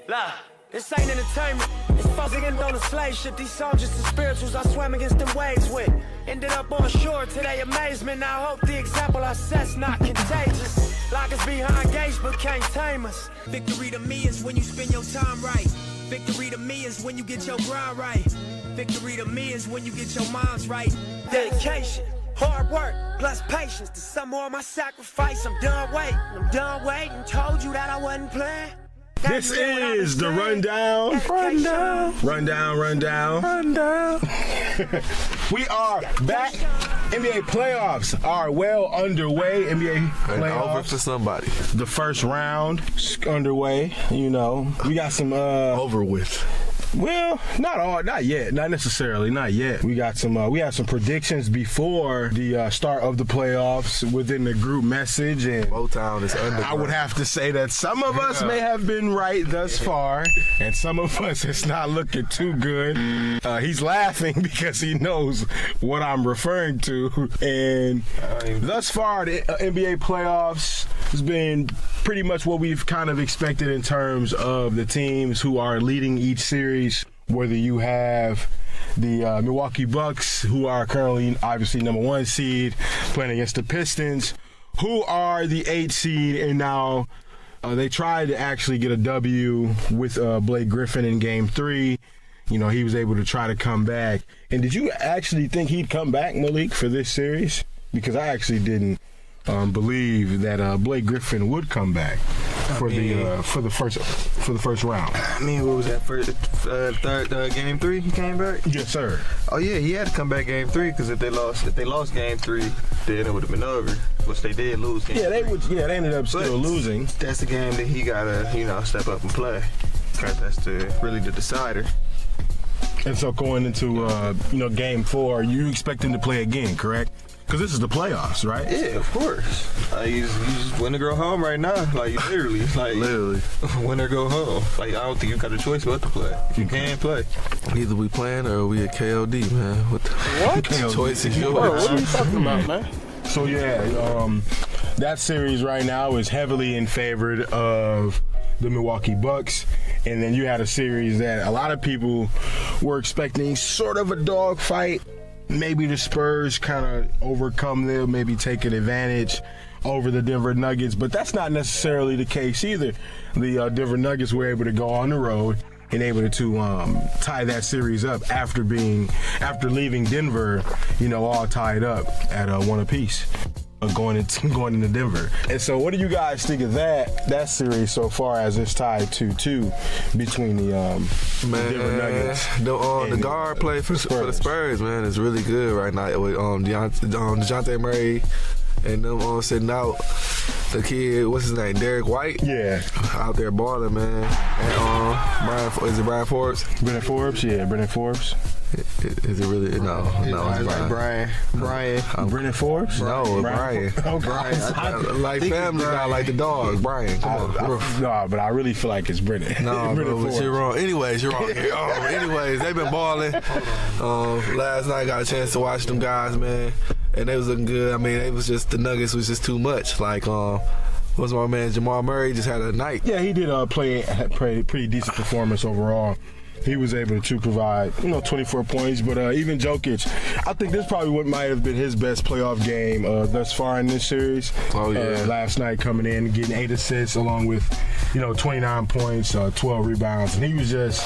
Nah, this ain't entertainment. It's fucking on the slave shit. These songs just the spirituals I swam against them waves with. Ended up on shore to their amazement. I hope the example I set's not contagious. Lock us behind gates but can't tame us. Victory to me is when you spend your time right. Victory to me is when you get your grind right. Victory to me is when you get your minds right. Dedication, hard work, plus patience. To some more of my sacrifice. I'm done waiting. Told you that I wasn't playing. This is the Rundown. We are back. NBA playoffs are well underway. NBA playoffs. Over for somebody. The first round underway. You know, we got some over with. Well, not yet. Not necessarily, not yet. We got some. We had some predictions before the start of the playoffs within the group message, and Motown is under. I would have to say that some of us may have been right thus far, and some of us it's not looking too good. He's laughing because he knows what I'm referring to, and thus far the NBA playoffs has been pretty much what we've kind of expected in terms of the teams who are leading each series. Whether you have the Milwaukee Bucks, who are currently obviously number 1 seed, playing against the Pistons, who are the 8 seed, and now they tried to actually get a W with Blake Griffin in Game 3. You know, he was able to try to come back. And did you actually think he'd come back, Malik, for this series? Because I actually didn't believe that Blake Griffin would come back for the first round. I mean, what was that third Game 3? He came back. Yes, sir. Oh yeah, he had to come back Game 3 because if they lost Game 3, then it would have been over. Which they did lose. Game 3. They ended up still losing. That's the game that he gotta step up and play. Cause that's really the decider. And so going into Game 4, you expect him to play again, correct? Because this is the playoffs, right? Yeah, of course. You just win or go home right now. Literally. Win or go home. I don't think you got a choice but to play. You can't play. Either we playing or we at KOD, man. What? Choice is yours. What are you talking about, man? So that series right now is heavily in favor of the Milwaukee Bucks. And then you had a series that a lot of people were expecting sort of a dogfight. Maybe the Spurs kind of overcome them, maybe taking advantage over the Denver Nuggets, but that's not necessarily the case either. The Denver Nuggets were able to go on the road and able to tie that series up after leaving Denver, all tied up at 1 apiece. Going into Denver. And so what do you guys think of that series so far as it's tied 2-2 between the Denver Nuggets? The guard play for the Spurs, man, is really good right now with DeJounte Murray and them sitting out. The kid, what's his name, Derek White? Yeah. Out there balling, man. And Brian Forbes? Brennan Forbes. Is it really? No, it's Brian. Brennan Forbes? No, Brian. Oh, Brian. Like Family Guy, like the dog. Brian, come on. No, but I really feel like it's Brennan. No, but you're wrong. Anyways, you're wrong. Anyways, they've been balling. Last night, got a chance to watch them guys, man, and they was looking good. I mean, it was just the Nuggets was just too much. Like, what's my man Jamal Murray just had a night. Yeah, he did play pretty decent performance overall. He was able to provide, 24 points. But even Jokic, I think this probably what might have been his best playoff game thus far in this series. Oh, yeah. Last night coming in, getting 8 assists along with, 29 points, 12 rebounds. And he was just,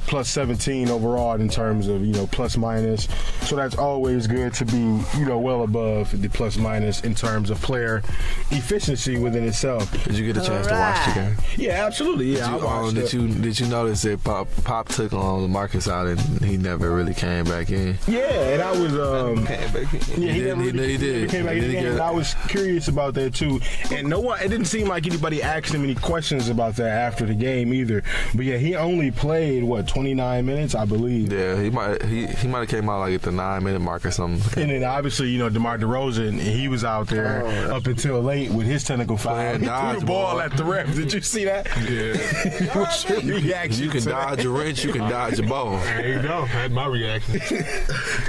plus 17 overall in terms of, plus minus. So that's always good to be, well above the plus minus in terms of player efficiency within itself. Did you get a chance to watch the game? Yeah, absolutely. Yeah, I watched it. Did you notice that Pop took on Marcus out and he never really came back in? Yeah, and I was came back in. Yeah, he did. Came back in, and I was curious about that too. And it didn't seem like anybody asked him any questions about that after the game either. But yeah, he only played 29 minutes, I believe. Yeah, he might have came out like at the 9-minute mark or something. And then obviously, DeMar DeRozan, he was out there up until late with his technical foul. He threw the ball at the ref. Did you see that? Yeah. What's your reaction? You can dodge a wrench, you can dodge a ball. There you go. That's my reaction.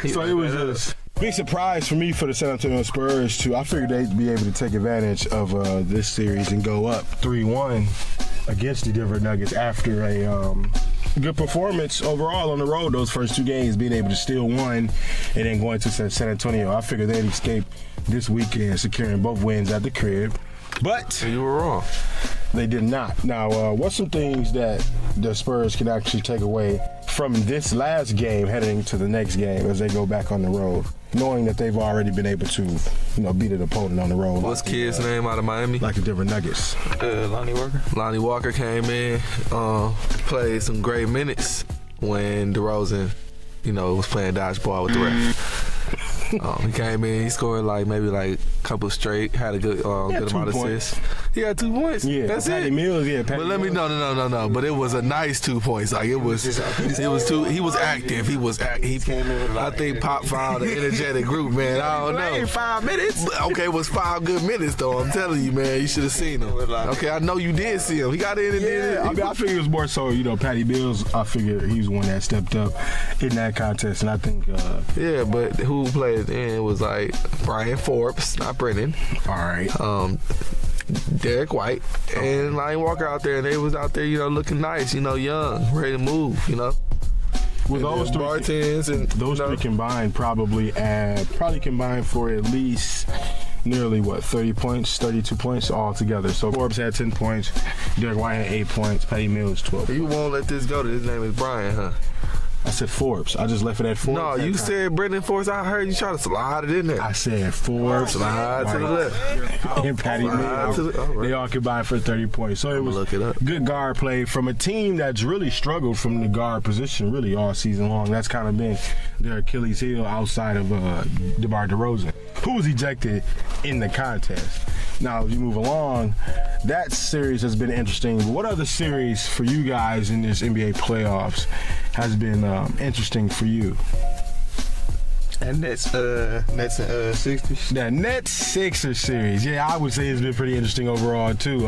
So it was a big surprise for me for the San Antonio Spurs too. I figured they'd be able to take advantage of this series and go up 3-1. against the Denver Nuggets after a good performance overall on the road. Those first 2 games, being able to steal one and then going to San Antonio. I figured they'd escape this weekend, securing both wins at the crib. But you were wrong. They did not. Now, what's some things that the Spurs can actually take away from this last game heading to the next game as they go back on the road, knowing that they've already been able to, beat an opponent on the road? What's kid's name out of Miami? Like the Denver Nuggets. Lonnie Walker. Lonnie Walker came in, played some great minutes when DeRozan, was playing dodgeball with the ref. He came in, he scored maybe a couple straight, had a good amount of assists. He had 2 points. Yeah, that's Patty it. Mills, yeah. But no. But it was a nice 2 points. It was too. He was active. I think Pop found an energetic group, man. I don't know. 5 minutes. Okay, it was 5 good minutes though. I'm telling you, man. You should have seen him. Okay, I know you did see him. He got in and did it. I figured it was more so, Patty Mills. I figured he was the one that stepped up in that contest, and I think. Yeah, but who played in? It was Brian Forbes, not Brennan. All right. Derek White and Lonnie Walker out there, and they was out there, looking nice, young, ready to move, With those three, bartends and those three combined probably combined for at least nearly 30 points, 32 points all together. So Forbes had 10 points, Derek White had 8 points, Patty Mills 12. You won't let this go. His name is Brian, huh? I said Forbes. I just left it at Forbes. No, you said Brendan Forbes. I heard you try to slide it in there. I said Forbes, slide to the left, and Patty Mills. They all combined for 30 points. So it was good guard play from a team that's really struggled from the guard position really all season long. That's kind of been their Achilles heel outside of DeMar DeRozan, who was ejected in the contest. Now, as you move along, that series has been interesting. But what other series for you guys in this NBA playoffs has been interesting for you? And Nets and Sixers. The Nets Sixers series, yeah, I would say it's been pretty interesting overall too.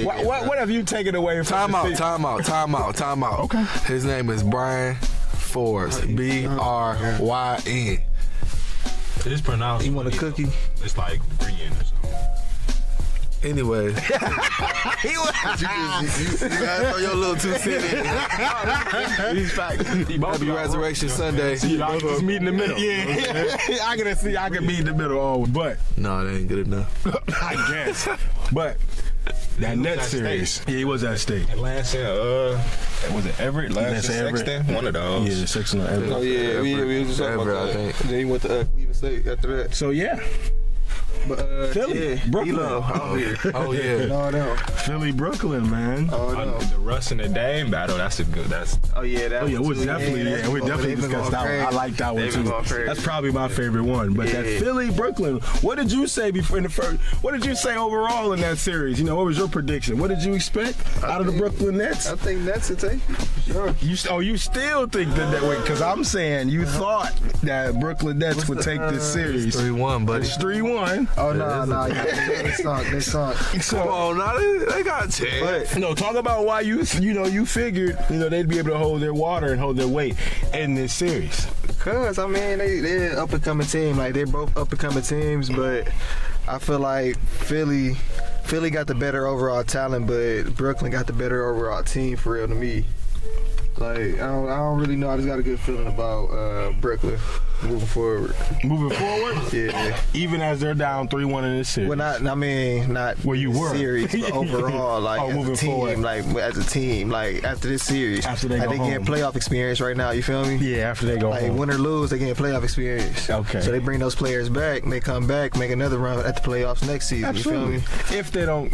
What have you taken away from? Time out. Okay. His name is Brian Forbes. Bryn. It's pronounced. You want a cookie? It's like Brian or something. Anyway, you gotta throw your little 2 cents in. Happy Resurrection Sunday. Y'all just meet in the middle. Yeah, I can meet in the middle. But no, that ain't good enough. I guess. But that Nets series, yeah, he was at state. And Lance was it Everett? Lance Sexton? One of those. Yeah, Sexton or Everett. Oh yeah, we was just talking about that. I think. Then he went to Cleveland State after that. So yeah. But Philly, Brooklyn. Oh yeah. No. Philly, Brooklyn, man. Oh no. The Russ and the Dame battle. That's a good. We definitely discussed that one. I like that one too. That's probably my favorite one. But that Philly, Brooklyn. What did you say before in the first? What did you say overall in that series? What was your prediction? What did you expect out of the Brooklyn Nets? I think Nets would take it. Sure. You still think that way? Because I'm saying you thought that Brooklyn Nets would take this series. It's 3-1, buddy. It's 3-1. Oh no, they sunk. Come on, now they got a chance. No, talk about why you figured they'd be able to hold their water and hold their weight in this series. Cause they're an up and coming team. They're both up and coming teams, but I feel like Philly got the better overall talent, but Brooklyn got the better overall team for real to me. I don't really know. I just got a good feeling about Brooklyn moving forward. Moving forward? Yeah. Even as they're down 3-1 in this series. Well, not where you were series, but overall, as moving a team, forward. As a team, after this series, after they go they getting playoff experience right now. You feel me? Yeah, after they go home. Win or lose, they getting playoff experience. Okay. So they bring those players back. They come back, make another run at the playoffs next season. Absolutely. You feel me? If they don't,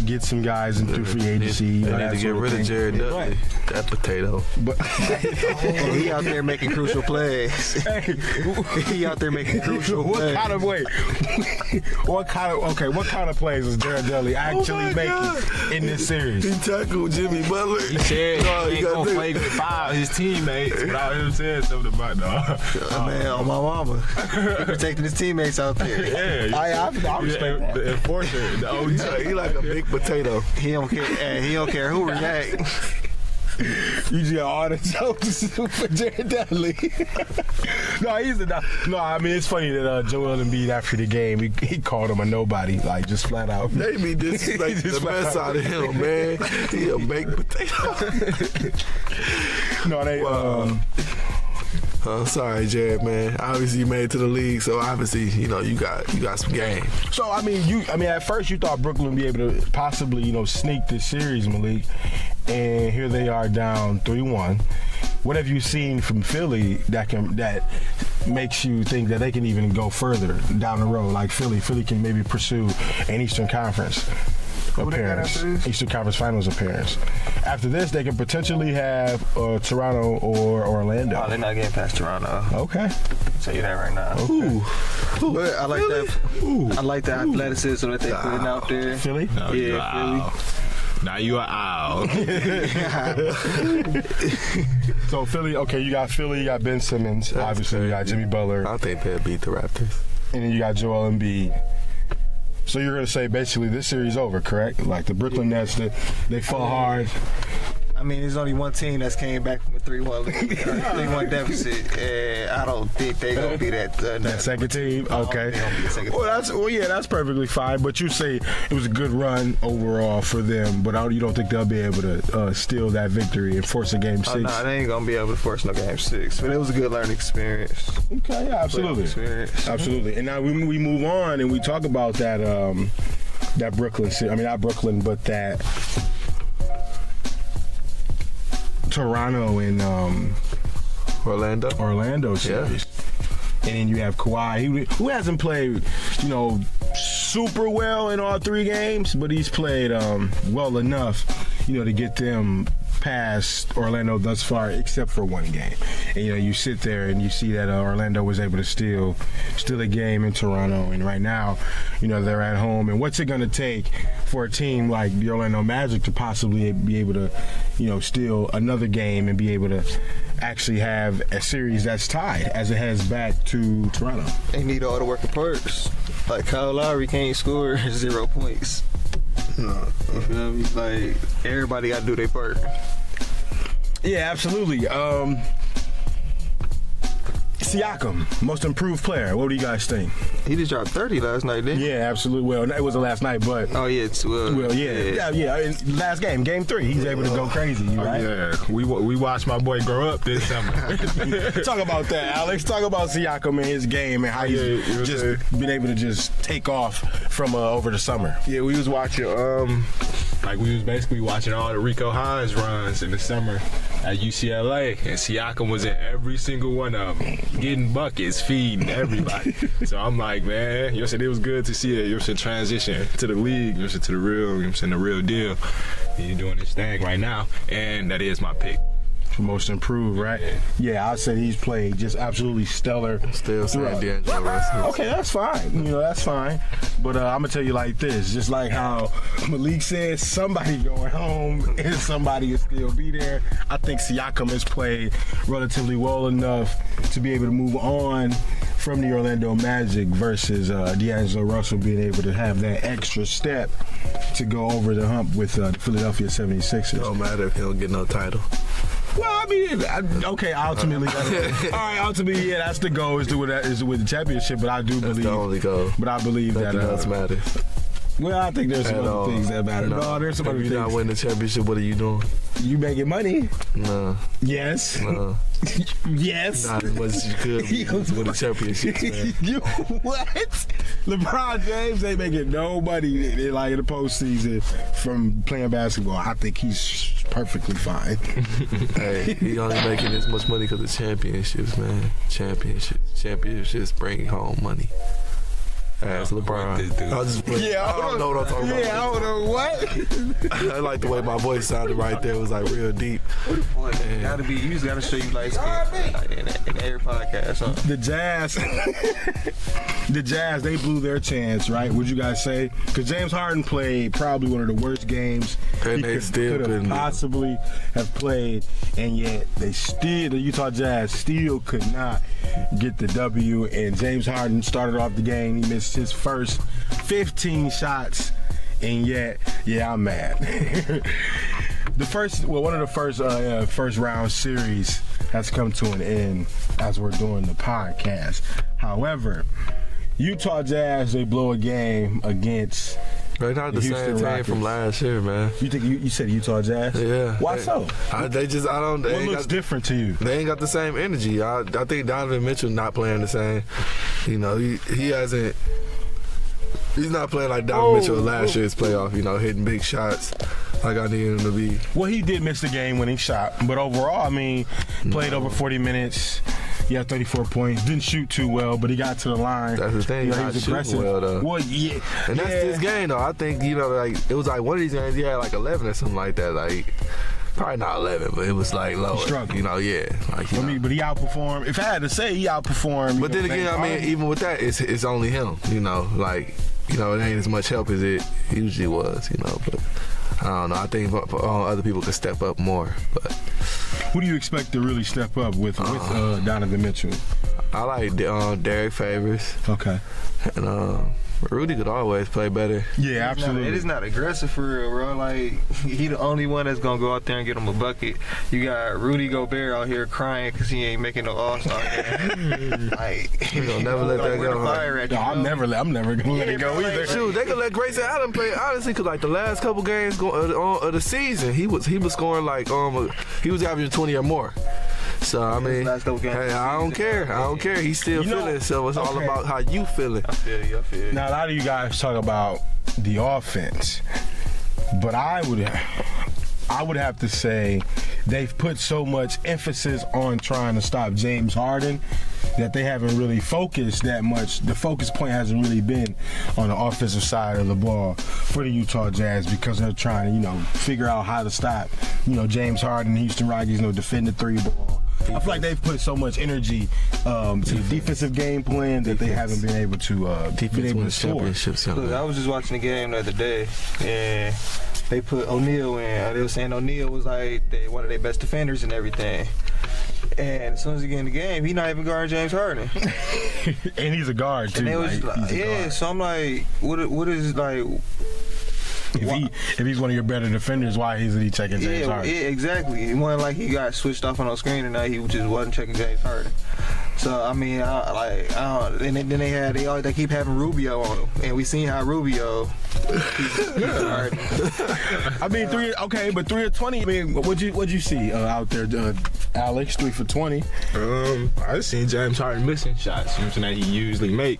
get some guys into free agency, they need to get rid of Jared Dudley. That potato. But he out there making crucial plays. He out there making crucial plays. What kind of plays is Jared Dudley actually making in this series? He tackled Jimmy Butler. He said he ain't gonna play with 5 his teammates without him saying something about man, on my mama. He protecting his teammates out there. Yeah, I respect that. The enforcer, the OG. He like a big potato. He don't care. He don't care who react. You just got all the jokes for Jared Dudley. No, I mean, it's funny that Joel Embiid, after the game, he called him a nobody, like, just flat out. They be disrespecting the mess out of him, man. He a baked potato. No, they, sorry, Jared, man. Obviously, you made it to the league, so obviously, you got some game. So, I mean, at first you thought Brooklyn would be able to possibly, sneak this series, Malik, and here they are down 3-1. What have you seen from Philly that makes you think that they can even go further down the road? Like Philly can maybe pursue an Eastern Conference appearance, Eastern Conference Finals appearance. After this, they can potentially have Toronto or Orlando. Oh, they're not getting past Toronto. Okay. I'll tell you that right now. Okay. Ooh. But I like that. I like the athleticism that they're putting out there. Philly? No, Yeah, Philly. Now you are out. So Philly, okay, you got Philly, you got Ben Simmons, That's obviously crazy. you got Jimmy Butler, I think they'll beat the Raptors. and then you got Joel Embiid. So you're going to say basically this series over, correct? Like the Brooklyn Nets, they fall hard. I mean, there's only one team that's came back from a 3-1 lead, 3-1 deficit, and I don't think they're gonna be that. That second team, okay. They gonna be the second team. That's perfectly fine. But you say it was a good run overall for them, but you don't think they'll be able to steal that victory and force a game 6? No, they ain't gonna be able to force no game 6. But it was a good learning experience. Okay, yeah, absolutely, absolutely. And now we move on and we talk about that Brooklyn. I mean, not Brooklyn, but that Toronto and Orlando series. And then you have Kawhi, who hasn't played, super well in all 3 games, but he's played well enough, to get them past Orlando thus far, except for 1 game. And you sit there and you see that Orlando was able to steal a game in Toronto, and right now, they're at home. And what's it going to take for a team like the Orlando Magic to possibly be able to, steal another game and be able to actually have a series that's tied as it heads back to Toronto? They need all the work of parts. Like Kyle Lowry can't score 0 points. No, you feel me? Like everybody got to do their part. Yeah, absolutely. Siakam, most improved player. What do you guys think? He just dropped 30 last night, didn't he? Yeah, absolutely. Well, it wasn't last night, but Oh yeah, it's yeah. Last game 3, he's able to go crazy, right? Yeah, we watched my boy grow up this summer. Talk about that, Alex. Talk about Siakam and his game and how he's just been able to just take off from over the summer. Yeah, we was watching, we was basically watching all the Rico Hines runs in the summer at UCLA, and Siakam was in every single one of them, getting buckets, feeding everybody. So I'm like, man, it was good to see it. Transition to the league, to the real, the real deal. And you're doing this thing right now, and that is my pick. Most improved, right? Yeah, I said he's played just absolutely stellar. Still saying D'Angelo Russell. Okay, that's fine. That's fine. But I'm going to tell you like this. Just like how Malik said, somebody going home and somebody will still be there. I think Siakam has played relatively well enough to be able to move on from the Orlando Magic versus D'Angelo Russell being able to have that extra step to go over the hump with the Philadelphia 76ers. Don't matter if he don't get no title. Well, I mean, okay, ultimately, ultimately, yeah, that's the goal is to win the championship. But I do That's believe the only goal. But I believe Nothing that else matters. Well, I think there's some other things that matter. No, there's some other If things. you're not winning the championship, what are you doing? You making money? No. Yes. No. Yes. Not as much as you could win the championship, man. What? LeBron James ain't making no money in the postseason from playing basketball. I think he's perfectly fine. Hey, he only making this much money because of championships, man. Championships bring home money. As LeBron. I'll just play. Yeah, I don't know what I'm talking about. Yeah, I don't know what. I like the way my voice sounded right there. It was like real deep. Gotta be. You just gotta show you light skin in every podcast. Huh? The Jazz, they blew their chance, right? Would you guys say? Because James Harden played probably one of the worst games And they still could couldn't possibly have played, and yet the Utah Jazz still could not get the W. And James Harden started off the game. He missed his first 15 shots, and yet, yeah, I'm mad. one of the first round series has come to an end as we're doing the podcast. However, Utah Jazz, they blow a game against They're not the same team from last year, man. You think you said Utah Jazz? Yeah. Why so? What looks different to you? They ain't got the same energy. I think Donovan Mitchell not playing the same. You know, he hasn't. He's not playing like Donovan Mitchell last year's playoff. You know, hitting big shots like I needed him to be. Well, he did miss the game-winning shot, but overall, I mean, played over 40 minutes. He had 34 points. Didn't shoot too well, but he got to the line. That's the thing. You know, he was aggressive. Well, though. Well, yeah. And that's this game, though. I think, you know, like, it was like one of these games, he had like 11 or something like that. Like, probably not 11, but it was like lower. He struggled. You know, yeah. Like, but he outperformed. If I had to say, he outperformed. But then again, I mean, even with that, it's only him. You know, like, you know, it ain't as much help as it usually was, you know, but I don't know. I think other people could step up more. But who do you expect to really step up with Donovan Mitchell? I like Derek Favors. Okay. And Rudy could always play better. Yeah, absolutely. It is not aggressive for real, bro. Like, he the only one that's going to go out there and get him a bucket. You got Rudy Gobert out here crying because he ain't making no All-Star game. Like, you gonna never let that go. No, I'm never going to let it go either. Shoot, they could let Grayson Allen play, honestly, because, like, the last couple games of the season, he was scoring, like, he was averaging 20 or more. So, I mean, hey, I don't care. He's still feeling it, so it's all about how you feeling. I feel you. Now, a lot of you guys talk about the offense, but I would have to say they've put so much emphasis on trying to stop James Harden that they haven't really focused that much. The focus point hasn't really been on the offensive side of the ball for the Utah Jazz because they're trying to, you know, figure out how to stop, you know, James Harden, Houston Rockets, you know, defend the three ball. I feel like they've put so much energy to the defensive game plan that they haven't been able to score. Look, I was just watching the game the other day, and they put O'Neal in. They were saying O'Neal was like one of their best defenders and everything. And as soon as he get in the game, he's not even guarding James Harden. And he's a guard too. Guard. So I'm like, what is like? If he's one of your better defenders, why isn't he checking James Harden? Yeah, exactly. It wasn't like he got switched off on the screen and now he just wasn't checking James Harden. So I mean, and then they keep having Rubio on him, and we seen how Rubio. I mean, 3 of 20. I mean, what'd you see out there, Alex? 3 for 20. I just seen James Harden missing shots. You know what I'm saying, that he usually make.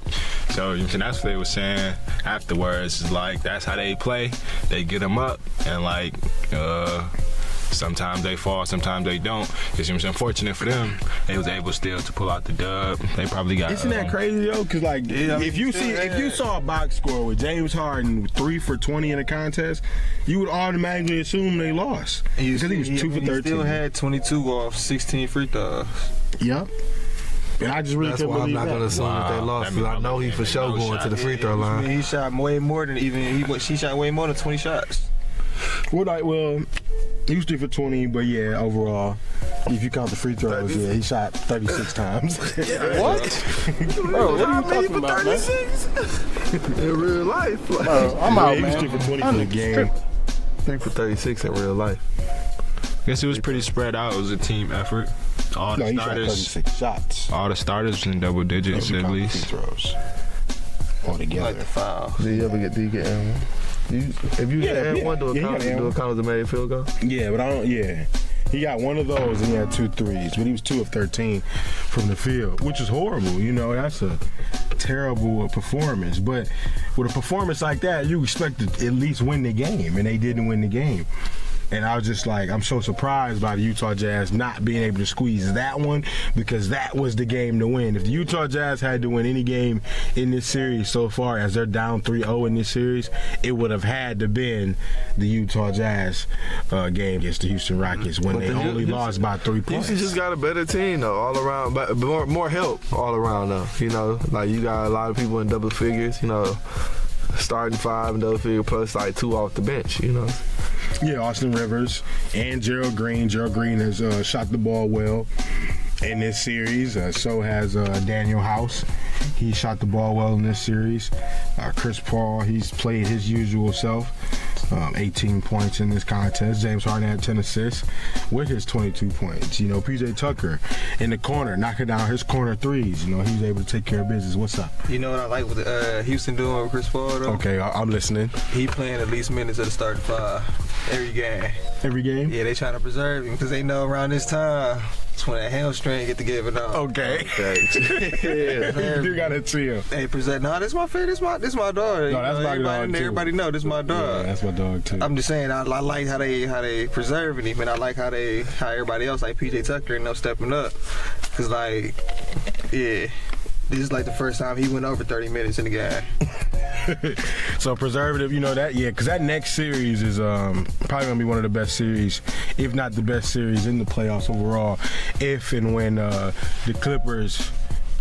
So you know, that's what they were saying afterwards. Is like that's how they play. They get them up and like. Sometimes they fall, sometimes they don't. It's unfortunate for them. They was able still to pull out the dub. They probably got. Isn't that crazy though? Because like, if you saw a box score with James Harden 3 for 20 in a contest, you would automatically assume they lost because he was 2 for 13. He still had 22 off 16 free throws. Yep. And I just really couldn't believe that. I'm not gonna assume that they lost because I know he for sure going to the free throw line. He shot way more than he shot way more than 20 shots. Well, he was 3 for 20, but yeah, overall, if you count the free throws, yeah, he shot 36 times. What? Bro, what are you talking about, 36? In real life. Like, I'm out, man. He was 3 for 20 for the game. 3 for 36 in real life. I guess it was pretty spread out. It was a team effort. All the starters, he shot 36 shots. All the starters in double digits at least. Free throws altogether. Like the foul. Do you get one? If you had one, do a count as a made field goal? Yeah, but I don't. Yeah, he got one of those and he had 2 threes, but he was 2 of 13 from the field, which is horrible. You know, that's a terrible performance. But with a performance like that, you expect to at least win the game, and they didn't win the game. And I was just like, I'm so surprised by the Utah Jazz not being able to squeeze that one because that was the game to win. If the Utah Jazz had to win any game in this series so far, as they're down 3-0 in this series, it would have had to been the Utah Jazz game against the Houston Rockets when they only lost by 3 points. Houston just got a better team, though, all around, but more help all around, though. You know, like you got a lot of people in double figures, you know, starting 5 in double figure plus like 2 off the bench, you know. Yeah, Austin Rivers and Gerald Green. Gerald Green has shot the ball well in this series. So has Daniel House. He shot the ball well in this series. Chris Paul, he's played his usual self. 18 points in this contest. James Harden had 10 assists with his 22 points. You know, PJ Tucker in the corner, knocking down his corner threes. You know, he was able to take care of business. What's up? You know what I like with Houston doing with Chris Paul, though? Okay, I'm listening. He playing at least minutes of the starting five every game. Every game? Yeah, they trying to preserve him because they know around this time it's when that hamstring get to give it up. Okay. You gotta chill. Hey, present. No, this my favorite. This my dog. No, that's my dog too. Everybody know this my dog. Yeah, that's my dog too. I'm just saying, I like how they preserving him, and I like how everybody else like PJ Tucker and them stepping up, cause like, yeah. This is like the first time he went over 30 minutes in the game. So preservative, you know that, yeah, because that next series is probably gonna be one of the best series, if not the best series in the playoffs overall. If and when the Clippers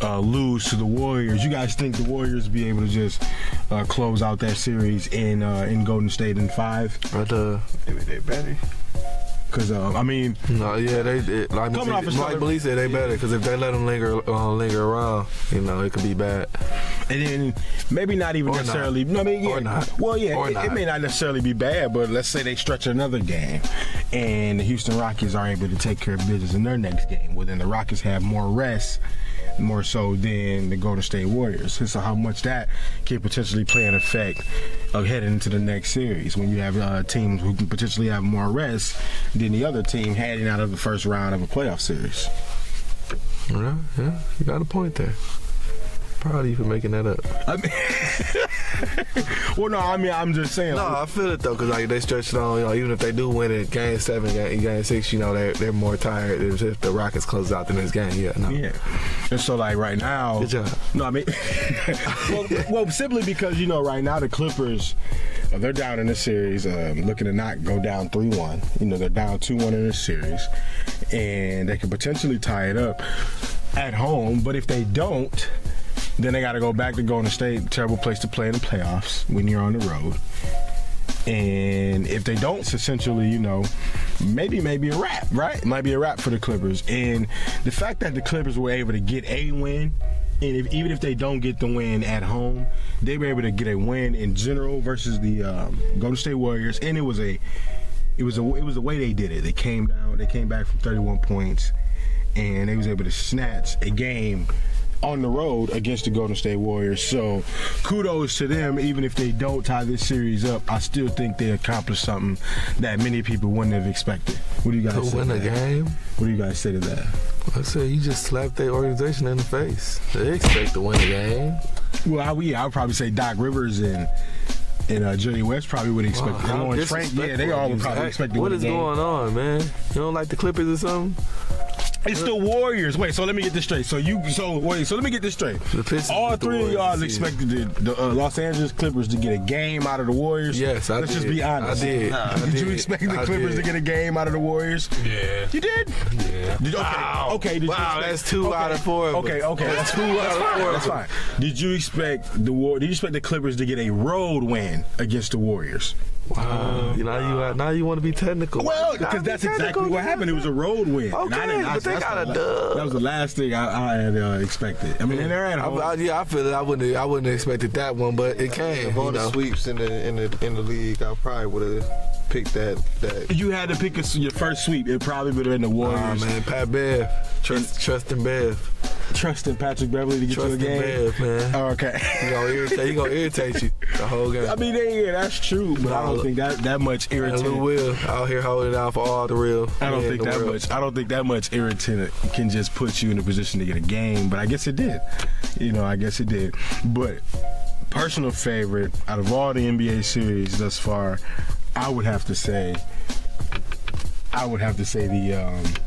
lose to the Warriors, you guys think the Warriors be able to just close out that series in Golden State in 5? They better. Because, I mean... No, yeah, like Billy said, they better. Because if they let them linger around, you know, it could be bad. And then maybe not even necessarily... Not. No, I mean, yeah. Or not. Well, yeah, it may not necessarily be bad, but let's say they stretch another game and the Houston Rockets are able to take care of business in their next game. Well, then the Rockets have more rest, more so than the Golden State Warriors. So how much that can potentially play an effect of heading into the next series when you have teams who can potentially have more rest than the other team heading out of the first round of a playoff series. Yeah, you got a point there. Proud of you for making that up. Well, no, I mean, I'm just saying. No, I feel it though, because like they stretch it on. You know, even if they do win it, Game 7, Game 6, you know, they're more tired if the Rockets close out the next game. Yeah, no. Yeah, and so like right now. Good job. No, I mean, well, simply because you know right now the Clippers, they're down in this series, looking to not go down 3-1. You know, they're down 2-1 in this series, and they could potentially tie it up at home. But if they don't, then they got to go back to Golden State. Terrible place to play in the playoffs when you're on the road. And if they don't, it's essentially, you know, maybe a wrap, right? It might be a wrap for the Clippers. And the fact that the Clippers were able to get a win, and even if they don't get the win at home, they were able to get a win in general versus the Golden State Warriors. And it was a way they did it. They came back from 31 points, and they was able to snatch a game on the road against the Golden State Warriors. So kudos to them. Even if they don't tie this series up, I still think they accomplished something that many people wouldn't have expected. What do you guys say to win a game? What do you guys say to that? I said you just slapped their organization in the face. They expect to win a game. Well, I would probably say Doc Rivers and Jerry West probably would expect. Wow, Frank, yeah, they all would probably expect to win a game. What is going on, man? You don't like the Clippers or something? It's the Warriors. Wait, so let me get this straight. So let me get this straight. All three of y'all expected the Los Angeles Clippers to get a game out of the Warriors. Yes, I did. Let's just be honest. I did. Did you expect the Clippers to get a game out of the Warriors? Yeah. You did? Yeah. Okay. That's 2 out of 4. Okay. That's 2 out of 4. That's fine. Did you expect the Clippers to get a road win against the Warriors? Wow. Now you want to be technical. Well, because that's exactly what happened. It was a road win. Okay, but they got a dub. That was the last thing I had expected. I mean, and they're at home. I feel it. I wouldn't have expected that one, but it came. Of all the sweeps in the league, I probably would have picked that. You had to pick your first sweep. It probably would have been the Warriors. Man, Pat Bev. Trust in Bev. Trusting Patrick Beverly to get you a game. Bev, man. Oh, okay. He gonna irritate you the whole game. I mean, yeah, that's true, but I don't think that much irritant. Lou Will out here holding it down for all the real. I don't think that much irritant can just put you in a position to get a game. But I guess it did. I guess it did. But personal favorite out of all the NBA series thus far, I would have to say the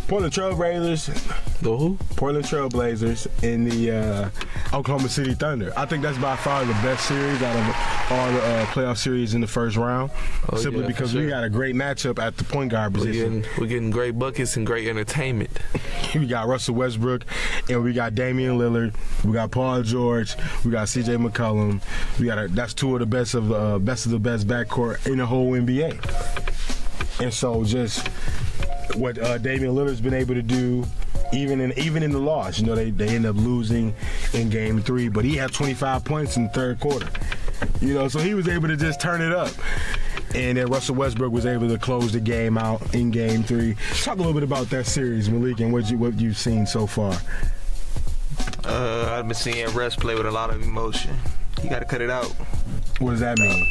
Portland Trailblazers. The who? Portland Trailblazers and the Oklahoma City Thunder. I think that's by far the best series out of all the playoff series in the first round. Simply because we got a great matchup at the point guard position. We're getting great buckets and great entertainment. We got Russell Westbrook, and we got Damian Lillard. We got Paul George. We got C.J. McCollum. That's two of the best of the best backcourt in the whole NBA. And so just what Damian Lillard's been able to do, even in the loss, they end up losing in Game 3, but he had 25 points in the third quarter. You know, so he was able to just turn it up. And then Russell Westbrook was able to close the game out in Game 3. Talk a little bit about that series, Malik, and what you've seen so far. I've been seeing Russ play with a lot of emotion. You got to cut it out. What does that mean?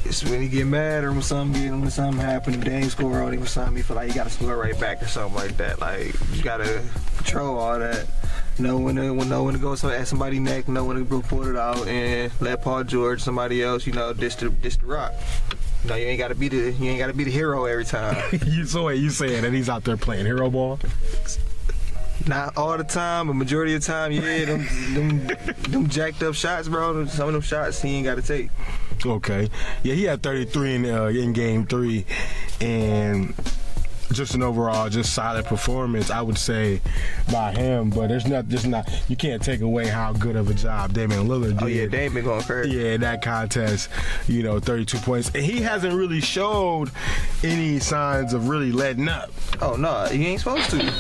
It's when he get mad or when something happen, they ain't score on him or something, he feel like he got to score right back or something like that. Like, you got to control all that. Know when to go at somebody's neck, know when to pull it out, and let Paul George, somebody else, dish the rock. You ain't gotta be the hero every time. You saying that he's out there playing hero ball? Not all the time, but majority of the time, yeah. Them jacked up shots, bro. Some of them shots he ain't got to take. Okay, yeah, he had 33 in Game 3, and just an overall solid performance, I would say, by him. But there's not you can't take away how good of a job Damian Lillard did. Oh yeah, Damian going crazy. Yeah, in that contest, 32 points, and he hasn't really showed any signs of really letting up. Oh no, he ain't supposed to.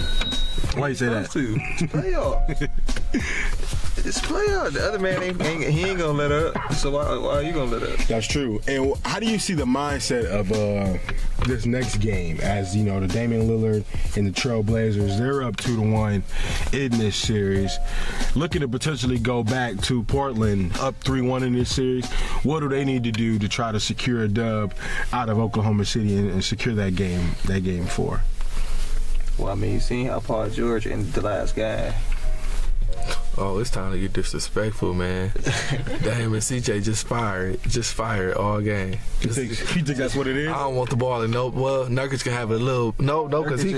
Why you say that? It's playoff. It's playoff. The other man ain't gonna let up. So why are you gonna let up? That's true. And how do you see the mindset of this next game? As the Damian Lillard and the Trail Blazers, they're up 2-1 in this series, looking to potentially go back to Portland up 3-1 in this series. What do they need to do to try to secure a dub out of Oklahoma City and secure that game 4? Well, I mean, you seen how Paul George ended the last game. Oh, it's time to get disrespectful, man. Damn, and CJ just fired all game. You think that's what it is? I don't want the ball. Nuggets can have it a little. No, because he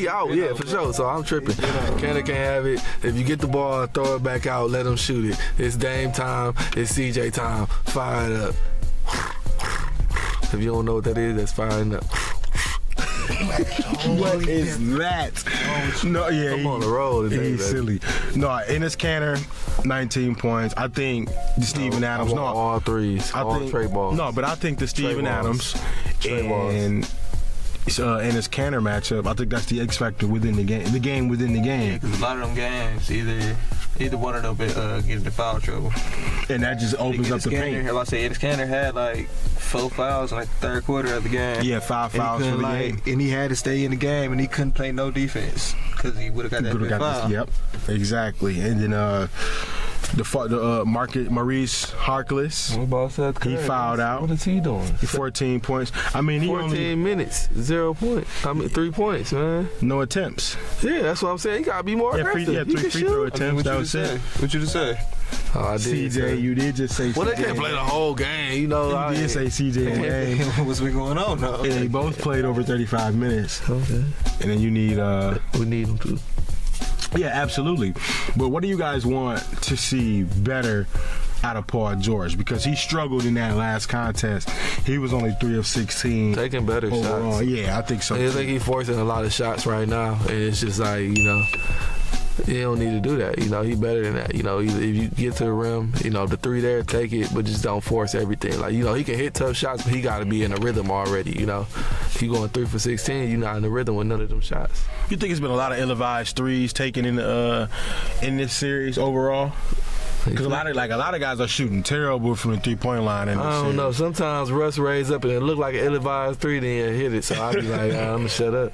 out, yeah, for sure. So I'm tripping. Canada can have it. If you get the ball, throw it back out, let him shoot it. It's Dame time. It's CJ time. Fire it up. If you don't know what that is, that's firing up. What is that? No, yeah, I'm on the road today, he's silly. No, Enes Kanter, 19 points. I think the Steven Adams. No, all threes. All Trey balls. No, but I think the Steven Adams and Enes Kanter matchup, I think that's the X factor within the game. The game within the game. Yeah, because a lot of them games, either one of them get into foul trouble. And that just opens up the paint. I say Enes Kanter had like 4 fouls in like the third quarter of the game. Yeah, 5 fouls for the game. And he had to stay in the game, and he couldn't play no defense because he would have got that foul. Yep, exactly. And then Maurice Harkless, he fouled out. What is he doing? 14 points. I mean, 14 minutes, 0 points. 3 points, man. No attempts. Yeah, that's what I'm saying. He gotta be more aggressive. Yeah, 3 free throw attempts. That was it. What you just say? Oh, I did. CJ, you did just say. Well, they can't play the whole game, You did say CJ in the game. What's been going on though? And they both played over 35 minutes. Okay. And then you need. We need them too. Yeah, absolutely. But what do you guys want to see better out of Paul George? Because he struggled in that last contest. He was only 3 of 16. Taking better overall. shots. Yeah, I think so. I think he's forcing a lot of shots right now. And it's just like, he don't need to do that. He better than that. If you get to the rim, the 3 there, take it, but just don't force everything. Like, he can hit tough shots, but he got to be in a rhythm already. If you going 3 for 16, you're not in the rhythm with none of them shots. You think it's been a lot of ill-advised threes taken in this series overall? Because a lot of guys are shooting terrible from the 3-point line. I don't know. Sometimes Russ raised up and it looked like an ill-advised 3, then hit it. So I'd be like, I'm gonna shut up.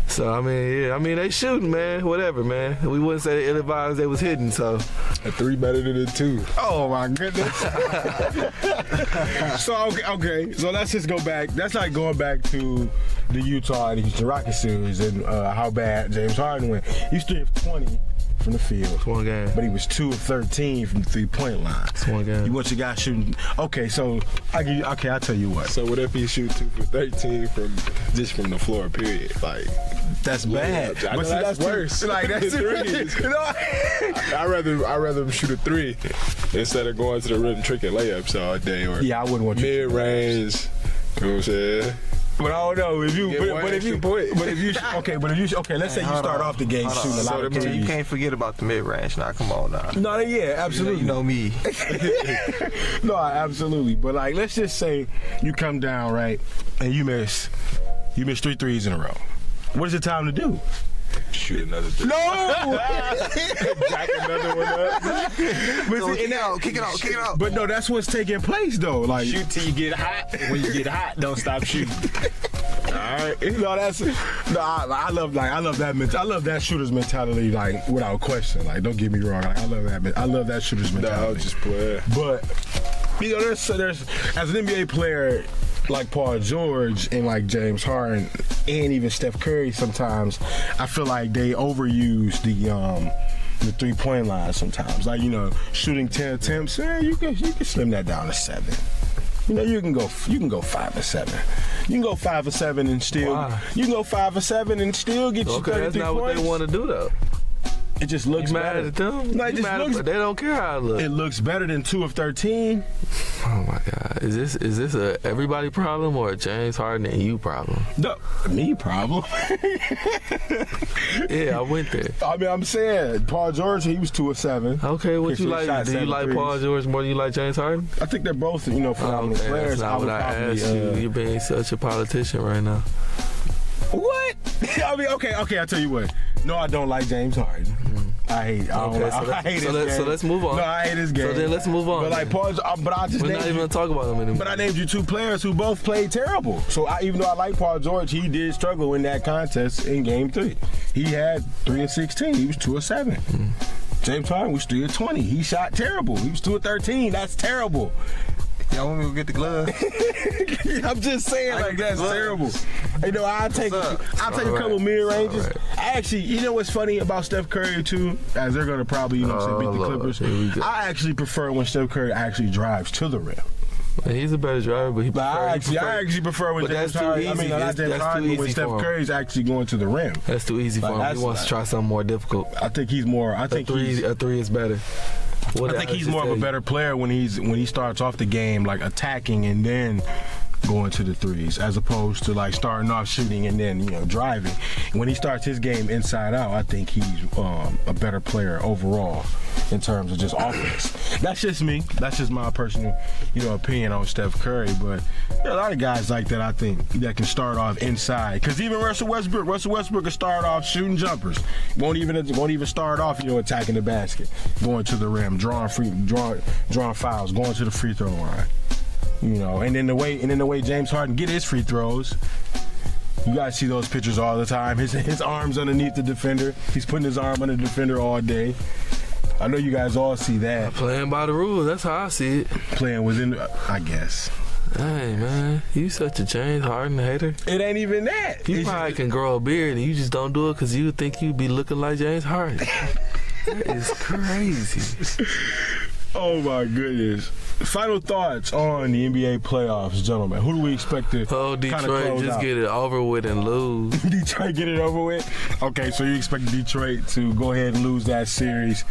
So they shooting, man. Whatever, man. We wouldn't say they ill-advised; they was hitting. So a 3 better than a 2. Oh my goodness. So okay. So let's just go back. That's like going back to the Utah and Houston Rockets series and how bad James Harden went. He's 3 of 20. From the field. It's one game. But he was 2 of 13 from the 3-point line. It's one game. You want your guy shooting. Okay, so I'll tell you what. So what if he shoot 2 for 13 from the floor, period? Like, that's bad. I know that's worse. Like, that's threes. I'd rather him shoot a 3 instead of going to the rim tricking layups all day or I wouldn't want you mid-range. You know what I'm saying? But I don't know if you. Okay, let's say you start off the game shooting a lot of threes. You can't forget about the mid range. Now, come on now. No, yeah, absolutely. You know me. No, absolutely. But like, let's just say you come down right, and you miss 3 threes in a row. What is it time to do? shoot another three. No! Jack another one up. But see, kick it out. But no, that's what's taking place though. Like Shoot till you get hot. When you get hot, don't stop shooting. all right, I love that. I love that shooter's mentality, like without question. Like, don't get me wrong. Like, I love that shooter's mentality. No, just play. But there's as an NBA player like Paul George and like James Harden and even Steph Curry, sometimes I feel like they overuse the 3-point line sometimes. Like, shooting 10 attempts, you can slim that down to 7. You can go 5 or 7. You can go 5 or 7 and still. Wow. You can go 5 or 7 and still get you 33 points. That's not what they want to do though. It just looks You better. mad at them? No, They don't care how it looks. It looks better than 2 of 13. Oh my God! Is this a everybody problem or a James Harden and you problem? No, me problem. Yeah, I went there. I mean, I'm saying Paul George, he was 2 of 7. Okay, what Okay, you so he shot like? Do you 7 like threes. Paul George more than you like James Harden? I think they're both, phenomenal Okay, players. that's not what I asked you. You're being such a politician right now. What? I mean, okay. I'll tell you what. No, I don't like James Harden. I hate. I hate his game. So let's move on. No, I hate his game. So then let's move on. But like Paul, but I just We're not even gonna talk about him anymore. But I named you 2 players who both played terrible. So even though I like Paul George, he did struggle in that contest in Game 3. He had 3 of 16. He was 2 of 7. James Harden was 3 of 20. He shot terrible. He was 2 of 13. That's terrible. Y'all want me to get the glove? I'm just saying, like, that's terrible. I'll take a couple mid-ranges. Right. Actually, what's funny about Steph Curry, too, as they're going to probably, beat the Clippers? I actually prefer when Steph Curry actually drives to the rim. He's a better driver, but I actually prefer when James Harden, not James Harden, but when Steph Curry's actually going to the rim. That's too easy for him. He wants to try something more difficult. I think he's more. A three is better. I think he's more of a better player when he starts off the game like attacking and then going to the threes, as opposed to like starting off shooting and then driving. When he starts his game inside out, I think he's a better player overall in terms of just offense. That's just me. That's just my personal opinion on Steph Curry. But there are a lot of guys like that, I think, that can start off inside. Because even Russell Westbrook can start off shooting jumpers. Won't even start off attacking the basket, going to the rim, drawing fouls, going to the free throw line. And then the way James Harden get his free throws, you guys see those pictures all the time. His arms underneath the defender. He's putting his arm under the defender all day. I know you guys all see that. Playing by the rules, that's how I see it. Playing within, I guess. Hey, man, you such a James Harden hater. It ain't even that. You probably can grow a beard and you just don't do it because you think you'd be looking like James Harden. That is crazy. Oh, my goodness. Final thoughts on the NBA playoffs, gentlemen. Who do we expect to Detroit, just get it over with and lose. Detroit get it over with? Okay, so you expect Detroit to go ahead and lose that series.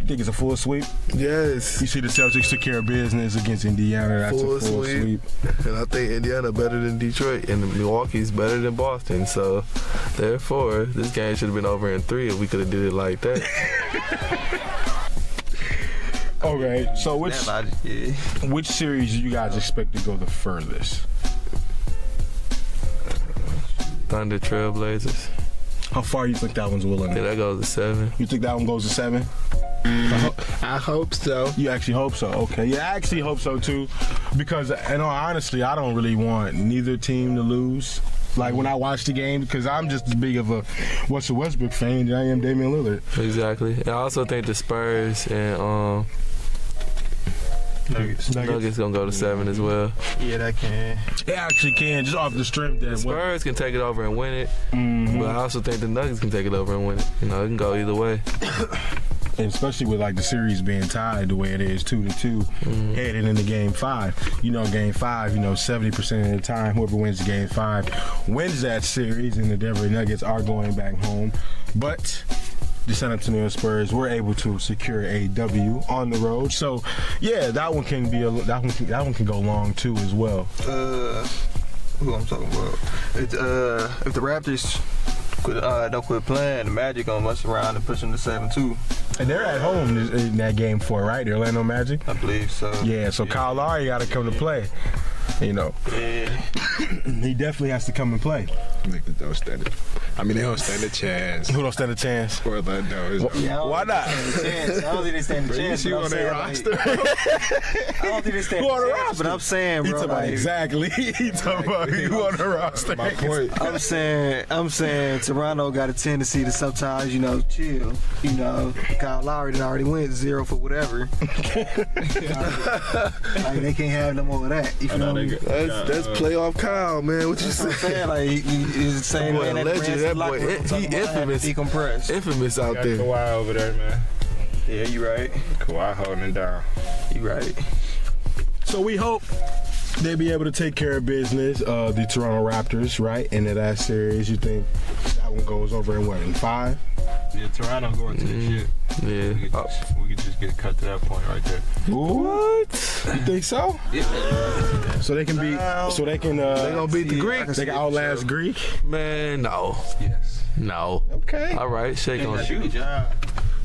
You think it's a full sweep? Yes. You see the Celtics took care of business against Indiana. That's a full sweep. And I think Indiana better than Detroit, and Milwaukee's better than Boston. So, therefore, this game should have been over in 3 if we could have did it like that. Okay, so which series do you guys expect to go the furthest? Thunder Trailblazers. How far you think that one's willing? Yeah, that goes to 7. You think that one goes to 7? I hope so. You actually hope so? Okay, yeah, I actually hope so too, because honestly, I don't really want neither team to lose. Like when I watch the game, because I'm just as big of a Russell Westbrook fan than I am Damian Lillard. Exactly. And I also think the Spurs and Nuggets gonna go to 7 as well. Yeah, that can. They actually can, just off the strength that the Spurs can take it over and win it, but I also think the Nuggets can take it over and win it. It can go either way. And especially with like the series being tied the way it is, 2-2, heading into Game 5. Game 5, 70% of the time, whoever wins Game 5 wins that series, and the Denver Nuggets are going back home. But the San Antonio Spurs were able to secure a W on the road. So, yeah, that one can go long too as well. Who I'm talking about? It's if the Raptors don't quit playing, the Magic gonna mess around and push them to 7-2. And they're at home in that Game 4, right? The Orlando Magic. I believe so. Yeah. So Kyle Lowry got to come to play. Yeah. He definitely has to come and play. Niggas don't stand it. I mean, they don't stand a chance. Who don't stand a chance? Orlando. Why not? I don't think they stand a chance. You on their roster? I don't think they stand a chance, but I'm saying, bro. Exactly. He talking about you on the roster. My point. I'm saying Toronto got a tendency to sometimes, chill. Kyle Lowry done already went 0 for whatever. Like they can't have no more of that. You feel me? That's playoff Kyle, man. What you saying? Like he's the same boy, man legend. That boy, he infamous. Decompress. Infamous out Got there. Kawhi over there, man. Yeah, you right. Kawhi holding it down. You right. So we hope they be able to take care of business, the Toronto Raptors, right? In that series, you think that one goes over in 5? Yeah, Toronto going to the shit. Yeah. We could just get cut to that point right there. What? You think so? Yeah. So they can beat. So they can. They gonna beat the Greeks. They can outlast Greek. Man, no. Yes. No. Okay. All right, shake on Shoot. it.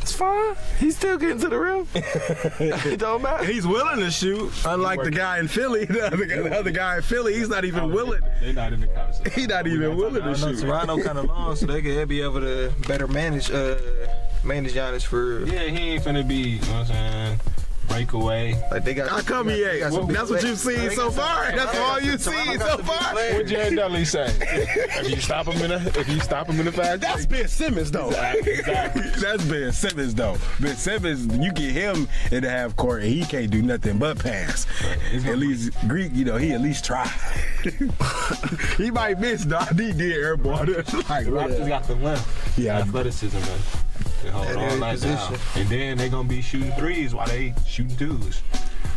It's fine. He's still getting to the rim. It don't matter. He's willing to shoot, unlike the guy in Philly. The other guy in Philly, he's not even willing. They not in the conversation. He's not even willing to shoot. Toronto kind of long, so they could be able to better manage Giannis for. Yeah, he ain't finna be, you know what I'm saying, breakaway. Like they got. How come he ain't? That's what you've seen so far. That's all you've seen so far. What Jared Dudley say? If you stop him in the fast, That's Ben Simmons though. Exactly. That's Ben Simmons though. Ben Simmons, you get him in the half court and he can't do nothing but pass. At least Greek, he at least try. He might miss though. He did airball. Like, Raptors got the length. Yeah. Athleticism, man. They hold all that down. And then they gonna be shooting threes while they shooting twos.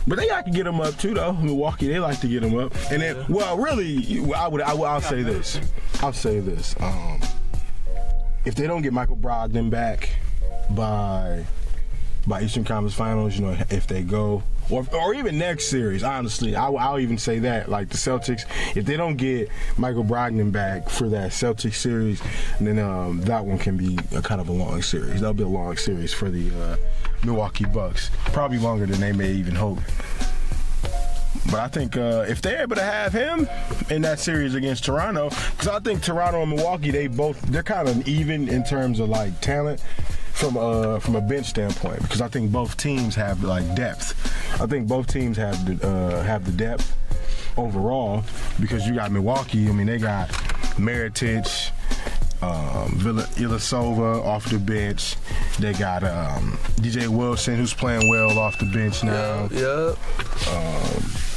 But they like to get them up too, though. Milwaukee, they like to get them up. And then, well, really, I'll say this. I'll say this. If they don't get Michael Brogdon back by Eastern Conference Finals, if they go, or even next series, honestly, I'll even say that. Like the Celtics, if they don't get Michael Brogdon back for that Celtics series, then that one can be a kind of a long series. That'll be a long series for the Milwaukee Bucks. Probably longer than they may even hope. But I think if they're able to have him in that series against Toronto, because I think Toronto and Milwaukee, they're kind of even in terms of like talent from a bench standpoint, because I think both teams have like depth. I think both teams have the depth overall, because you got Milwaukee. I mean, they got Mirotic, Ilyasova off the bench. They got DJ Wilson, who's playing well off the bench now. Yeah.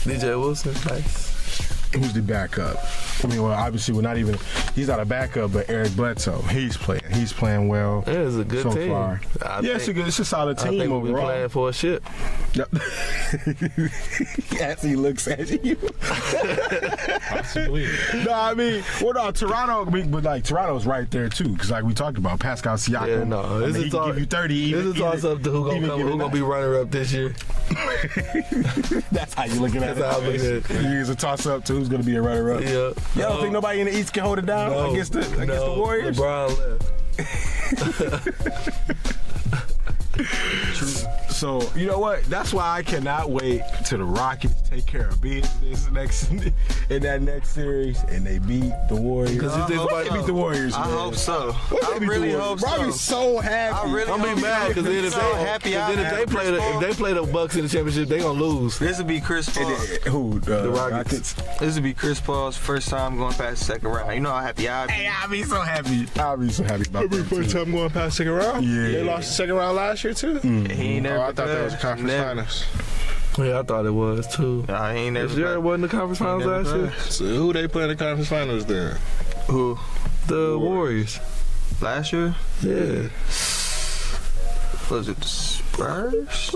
DJ Wilson, nice. Who's the backup? I mean, well, obviously, he's not a backup, but Eric Bledsoe, he's playing well. It is a good so team. Far. It's a solid team I think overall. we'll be playing for a ship. As he looks at you. Possibly. No, I mean, Toronto, but like Toronto's right there too, because like we talked about, Pascal Siakam. Yeah, no, he can give you 30. This is toss up to who gonna be runner up this year. That's how you looking at it. That's how I look at it. It's a toss up to who's gonna be a runner up. Yeah. Y'all don't think nobody in the East can hold it down against the Warriors? LeBron left. So, you know what? That's why I cannot wait till the Rockets take care of business in that next series and they beat the Warriors. Because if they beat the Warriors, man. I hope so. I really hope so. I'll be so happy. I'm be mad because then if they play the Bucks in the championship, they gonna lose. This would be Chris Paul. The Rockets. This would be Chris Paul's first time going past the second round. You know how happy I'll be. Hey, I'll be so happy. I'll be so happy about that. First time going past the second round? Yeah. They lost the second round last year too? He ain't never. I thought that was conference finals. Yeah, I thought it was too. Nah, he ain't never. Jared wasn't the conference finals last year? So who they play in the conference finals then? Who? The Warriors. Last year? Yeah. Was it the Spurs?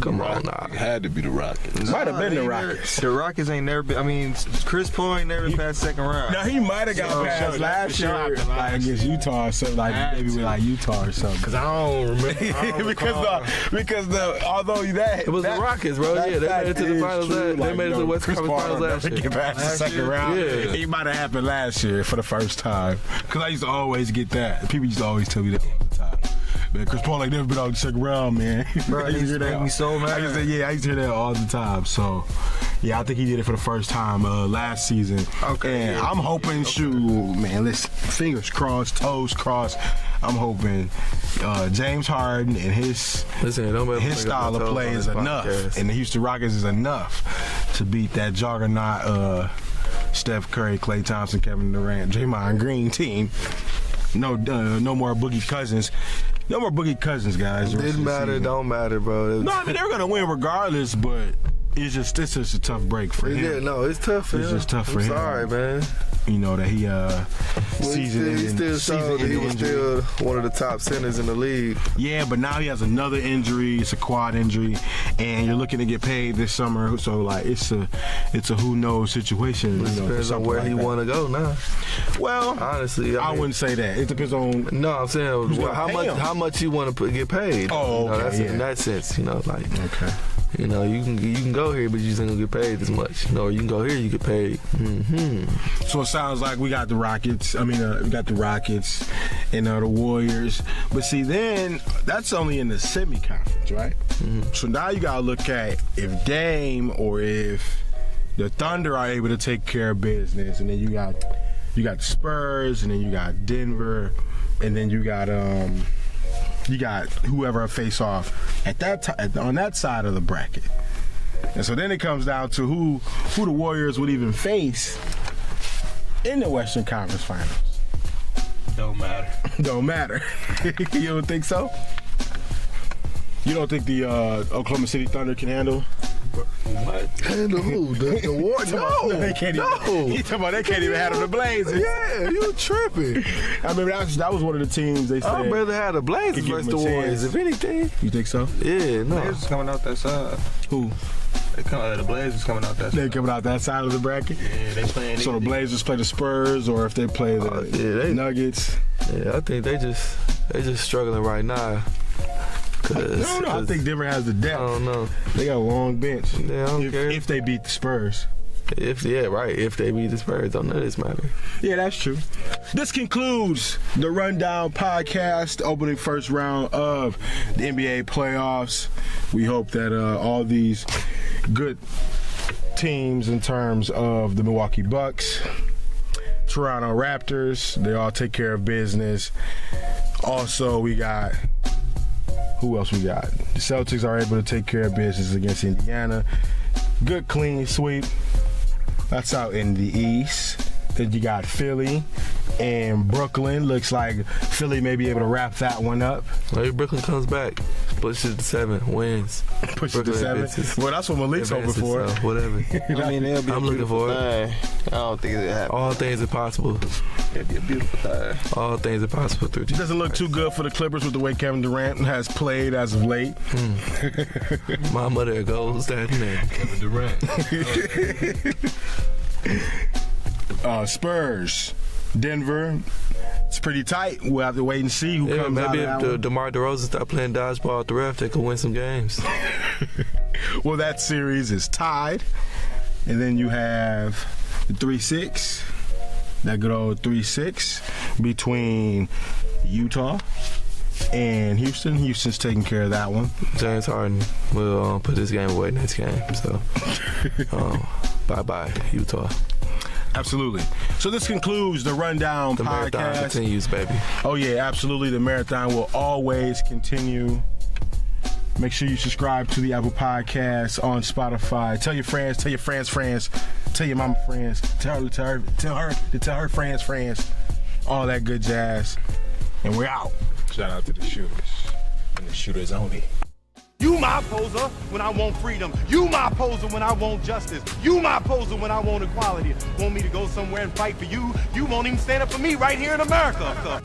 Come on, nah. It had to be the Rockets. Might have been the Rockets. The Rockets ain't never been. I mean, Chris Paul ain't never passed second round. Now he might have got past last year, like against Utah or something, like maybe with like Utah or something. Because I don't remember. because although that it was the Rockets, bro. Yeah, they made it to the finals. They made it to the West Conference Finals last year. Get past the second round. Yeah. It might have happened last year for the first time. Because I used to always get that. People used to always tell me that all the time. Man, Chris Paul ain't never been out the second round, man. Bro, he used to make me so mad. I used to hear that all the time. So, Yeah, I think he did it for the first time last season. Okay. And I'm hoping, man, listen, fingers crossed, toes crossed. I'm hoping James Harden and his style of play is enough, and the Houston Rockets is enough to beat that juggernaut Steph Curry, Klay Thompson, Kevin Durant, Draymond Green team. No more Boogie Cousins. No more Boogie Cousins, guys. Didn't matter, don't matter, bro. No, I mean, they're going to win regardless, but it's just a tough break for him. Yeah, no, it's tough for him. It's just tough for him. Sorry, man. You know, that he still showed that he was still one of the top centers in the league. Yeah, but now he has another injury. It's a quad injury, and you're looking to get paid this summer. So, like, it's a who knows situation. It depends on where he want to go now. Well, honestly, I wouldn't say that. It depends on. No, I'm saying how much you want to get paid. Oh, okay, that's in that sense, like. Okay. You know, you can go here, but you just ain't gonna get paid as much. You know, or you can go here, you get paid. Mm-hmm. So it sounds like we got the Rockets. We got the Rockets and the Warriors. But see, then that's only in the semi-conference, right? Mm-hmm. So now you gotta look at if Dame or if the Thunder are able to take care of business, and then you got the Spurs, and then you got Denver, and then you got whoever face off at that on that side of the bracket. And so then it comes down to who the Warriors would even face in the Western Conference Finals. Don't matter. Don't matter. You don't think so? You don't think the Oklahoma City Thunder can handle? What? Handle who? The Warriors? No, they can't even. He talking about they can't even handle the Blazers. Yeah, you tripping. I mean, that was one of the teams they said. I'd rather have the Blazers versus the Warriors, if anything. You think so? Yeah, no. Blazers coming out that side. Who? The Blazers coming out that side. They coming out that side of the bracket? Yeah, they playing. So the Blazers play the Spurs, or if they play the Nuggets? Yeah, I think they just struggling right now. No, I think Denver has the depth. I don't know. They got a long bench. Yeah, I don't care. If they beat the Spurs. If they beat the Spurs, don't know this matter. Yeah, that's true. This concludes the Rundown Podcast, opening first round of the NBA playoffs. We hope that all these good teams in terms of the Milwaukee Bucks, Toronto Raptors, they all take care of business. Also, we got... Who else we got? The Celtics are able to take care of business against Indiana. Good, clean sweep. That's out in the East. Then you got Philly and Brooklyn. Looks like Philly may be able to wrap that one up. Maybe Brooklyn comes back. Pushes to 7, wins. Pushes to 7? Well, that's what Malik's hoping for. So whatever. I'm looking for it. I don't think it'll happen. All things are possible. It'd be a beautiful thing. All things are possible through Jesus. It doesn't look too good for the Clippers with the way Kevin Durant has played as of late. Mama, there goes that name. Kevin Durant. Spurs, Denver. It's pretty tight. We'll have to wait and see who comes out of that one. Maybe if DeMar DeRozan start playing dodgeball at the ref, they could win some games. Well, that series is tied. And then you have the 3-6. That good old 3-6 between Utah and Houston. Houston's taking care of that one. James Harden will put this game away next game. So, bye-bye, Utah. Absolutely. So this concludes the Rundown The Podcast. marathon continues, baby. Oh, yeah, absolutely. The marathon will always continue. Make sure you subscribe to the Apple Podcasts on Spotify. Tell your friends, tell your friends, tell your mama friends, tell her friends, all that good jazz. And we're out. Shout out to the shooters and the shooters only. You my poser when I want freedom. You my poser when I want justice. You my poser when I want equality. Want me to go somewhere and fight for you? You won't even stand up for me right here in America.